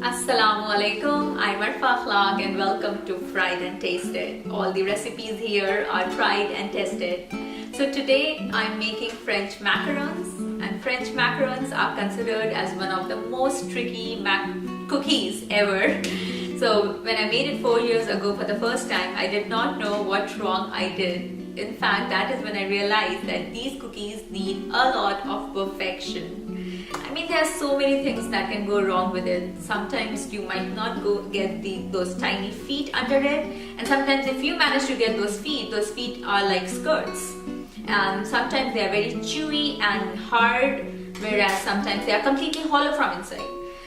Assalamu alaikum, I'm Arfa Akhlaq and welcome to Fried and Tasted. All the recipes here are tried and tested. So today I'm making French macarons, and French macarons are considered as one of the most tricky cookies ever. So when I made it 4 years ago for the first time, I did not know what wrong I did. In fact, that is when I realized that these cookies need a lot of perfection. I mean, there are so many things that can go wrong with it. Sometimes you might not get those tiny feet under it, and sometimes if you manage to get those feet are like skirts. And sometimes they are very chewy and hard, whereas sometimes they are completely hollow from inside.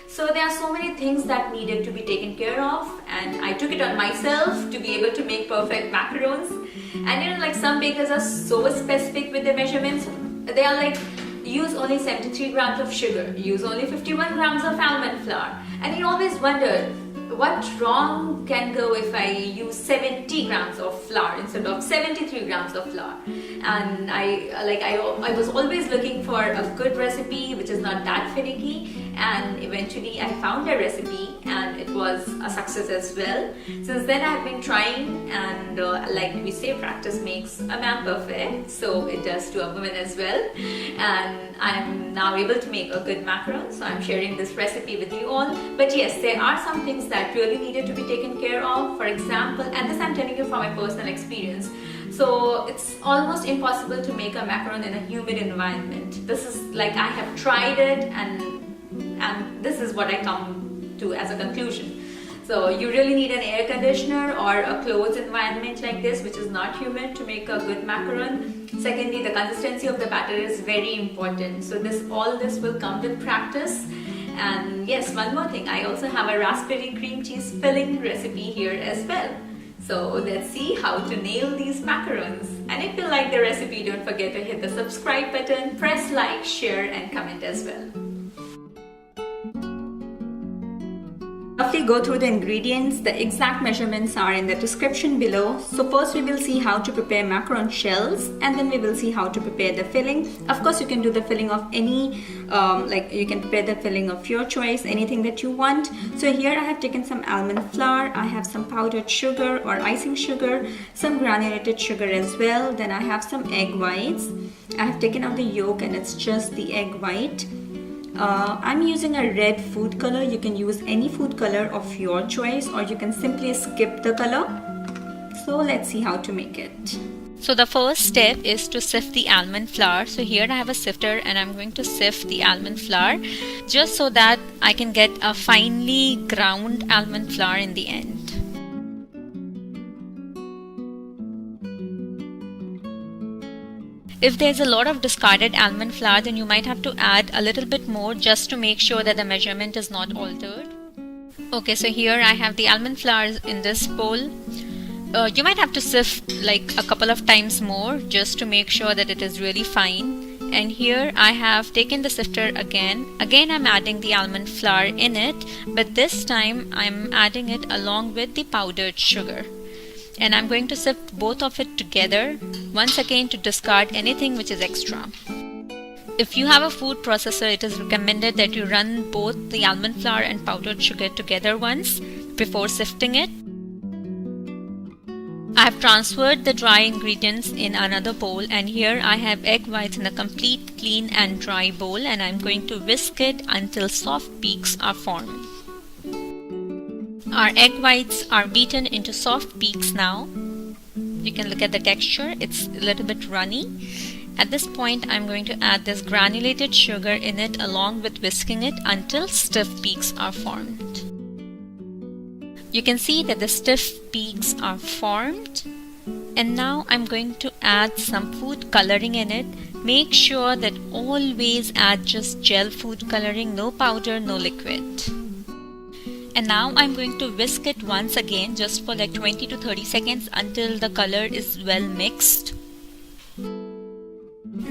So there are so many things that needed to be taken care of, and I took it on myself to be able to make perfect macarons. And you know, like some bakers are so specific with their measurements. They are like, use only 73 grams of sugar, use only 51 grams of almond flour. And you always wonder, what wrong can go if I use 70 grams of flour instead of 73 grams of flour? And I was always looking for a good recipe which is not that finicky, and eventually I found a recipe and it was a success as well. Since then I have been trying, and like we say, practice makes a man perfect, so it does to a woman as well. And I'm now able to make a good macaron, so I'm sharing this recipe with you all. But yes, there are some things that really needed to be taken care of. For example, and this I'm telling you from my personal experience, so it's almost impossible to make a macaron in a humid environment. This is like, I have tried it, and this is what I come to as a conclusion. So you really need an air conditioner or a closed environment like this, which is not humid, to make a good macaron. Secondly, the consistency of the batter is very important. So all this will come with practice. And yes, one more thing, I also have a raspberry cream cheese filling recipe here as well. So let's see how to nail these macarons. And if you like the recipe, don't forget to hit the subscribe button, press like, share and comment as well. Roughly go through the ingredients. The exact measurements are in the description below. So first we will see how to prepare macaron shells, and then we will see how to prepare the filling. Of course, you can do the filling of any, you can prepare the filling of your choice, anything that you want. So here I have taken some almond flour, I have some powdered sugar or icing sugar, some granulated sugar as well. Then I have some egg whites. I have taken out the yolk and it's just the egg white. I'm using a red food color. You can use any food color of your choice, or you can simply skip the color. So let's see how to make it. So the first step is to sift the almond flour. So here I have a sifter and I'm going to sift the almond flour just so that I can get a finely ground almond flour in the end. If there's a lot of discarded almond flour, then you might have to add a little bit more just to make sure that the measurement is not altered. Okay, so here I have the almond flour in this bowl. You might have to sift like a couple of times more just to make sure that it is really fine. And here I have taken the sifter again. Again I'm adding the almond flour in it, but this time I'm adding it along with the powdered sugar. And I'm going to sift both of it together once again to discard anything which is extra. If you have a food processor, it is recommended that you run both the almond flour and powdered sugar together once before sifting it. I have transferred the dry ingredients in another bowl, and here I have egg whites in a complete clean and dry bowl, and I'm going to whisk it until soft peaks are formed. Our egg whites are beaten into soft peaks now. You can look at the texture, it's a little bit runny. At this point, I'm going to add this granulated sugar in it along with whisking it until stiff peaks are formed. You can see that the stiff peaks are formed. And now I'm going to add some food coloring in it. Make sure that always add just gel food coloring, no powder, no liquid. And now I'm going to whisk it once again just for like 20 to 30 seconds until the color is well mixed.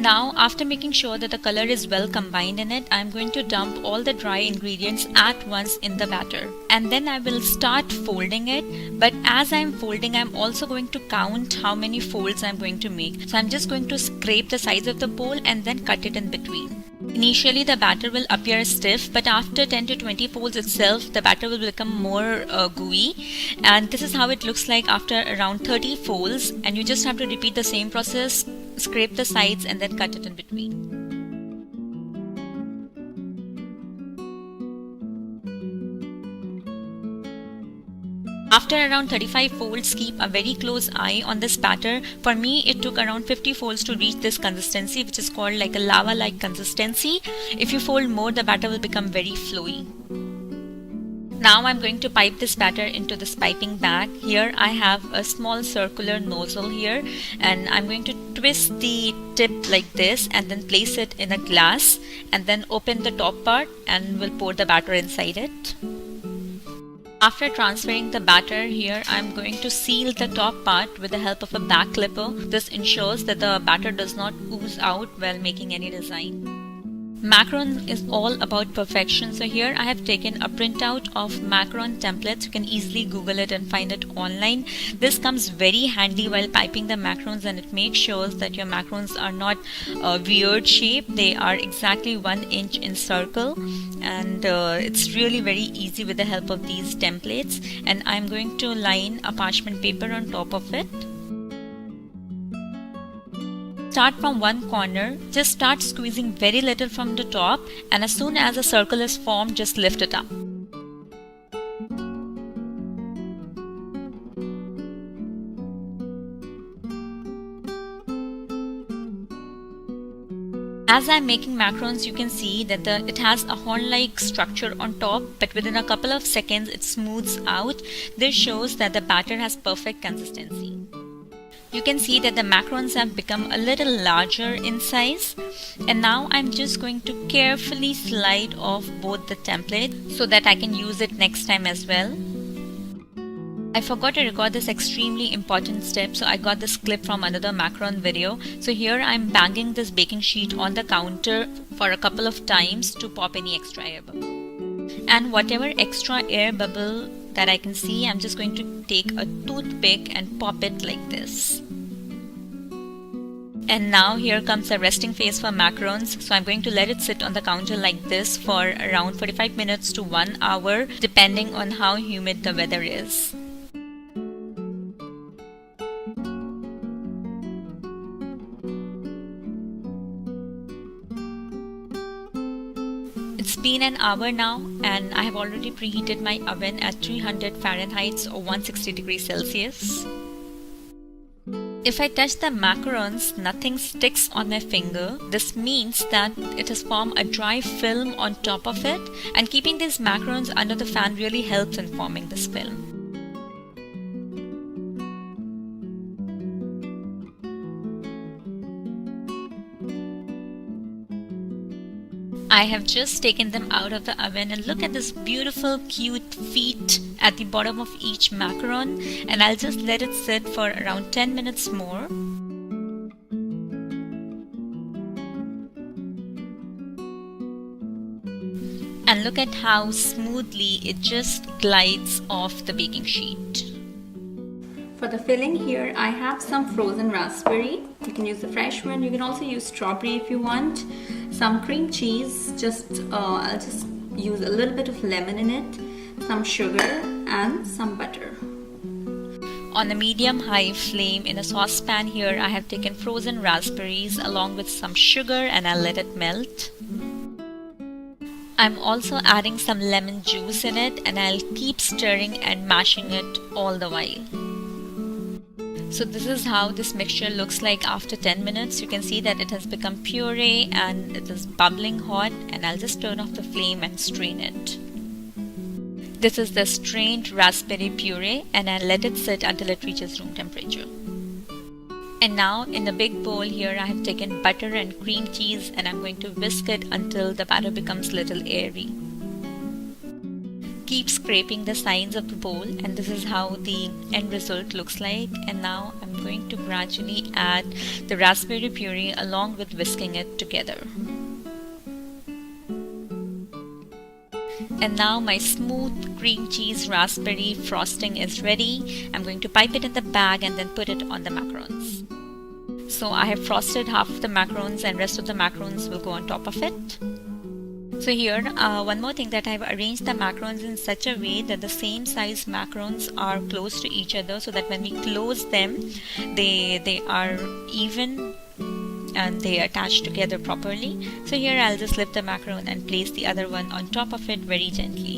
Now, after making sure that the color is well combined in it, I'm going to dump all the dry ingredients at once in the batter. And then I will start folding it. But as I'm folding, I'm also going to count how many folds I'm going to make. So I'm just going to scrape the sides of the bowl and then cut it in between. Initially, the batter will appear stiff, but after 10 to 20 folds itself, the batter will become more gooey. And this is how it looks like after around 30 folds. And you just have to repeat the same process, scrape the sides and then cut it in between. After around 35 folds, keep a very close eye on this batter. For me, it took around 50 folds to reach this consistency, which is called like a lava-like consistency. If you fold more, the batter will become very flowy. Now I'm going to pipe this batter into this piping bag. Here I have a small circular nozzle here, and I'm going to twist the tip like this and then place it in a glass and then open the top part and we'll pour the batter inside it. After transferring the batter here, I'm going to seal the top part with the help of a back clipper. This ensures that the batter does not ooze out while making any design. Macaron is all about perfection, so here I have taken a printout of macaron templates. You can easily Google it and find it online. This comes very handy while piping the macarons, and it makes sure that your macarons are not a weird shape. They are exactly 1 inch in circle, and it's really very easy with the help of these templates. And I'm going to line a parchment paper on top of it. Start from one corner, just start squeezing very little from the top, and as soon as a circle is formed, just lift it up. As I'm making macarons, you can see that it has a horn-like structure on top, but within a couple of seconds it smooths out. This shows that the batter has perfect consistency. You can see that the macarons have become a little larger in size, and now I'm just going to carefully slide off both the template so that I can use it next time as well. I forgot to record this extremely important step, so I got this clip from another macaron video. So here I'm banging this baking sheet on the counter for a couple of times to pop any extra air bubble. And whatever extra air bubble that I can see, I'm just going to take a toothpick and pop it like this. And now here comes a resting phase for macarons. So I'm going to let it sit on the counter like this for around 45 minutes to 1 hour, depending on how humid the weather is. It's been an hour now, and I have already preheated my oven at 300 Fahrenheit or 160 degrees Celsius. If I touch the macarons, nothing sticks on my finger. This means that it has formed a dry film on top of it, and keeping these macarons under the fan really helps in forming this film. I have just taken them out of the oven, and look at this beautiful cute feet at the bottom of each macaron, and I'll just let it sit for around 10 minutes more. And look at how smoothly it just glides off the baking sheet. For the filling here, I have some frozen raspberry. You can use the fresh one. You can also use strawberry if you want. Some cream cheese. I'll just use a little bit of lemon in it. Some sugar and some butter. On a medium-high flame in a saucepan here, I have taken frozen raspberries along with some sugar, and I'll let it melt. I'm also adding some lemon juice in it, and I'll keep stirring and mashing it all the while. So this is how this mixture looks like after 10 minutes. You can see that it has become puree and it is bubbling hot, and I'll just turn off the flame and strain it. This is the strained raspberry puree, and I'll let it sit until it reaches room temperature. And now in a big bowl here, I have taken butter and cream cheese, and I'm going to whisk it until the batter becomes little airy. keep scraping the sides of the bowl, and this is how the end result looks like. And now I'm going to gradually add the raspberry puree along with whisking it together. And now my smooth cream cheese raspberry frosting is ready. I'm going to pipe it in the bag and then put it on the macarons. So I have frosted half of the macarons and rest of the macarons will go on top of it. So here, one more thing, that I've arranged the macarons in such a way that the same size macarons are close to each other, so that when we close them, they are even and they attach together properly. So here I'll just lift the macaron and place the other one on top of it very gently.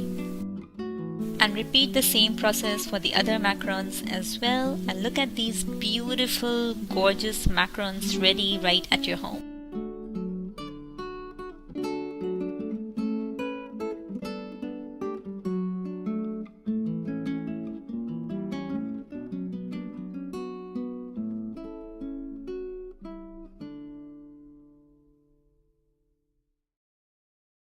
And repeat the same process for the other macarons as well. And look at these beautiful, gorgeous macarons ready right at your home.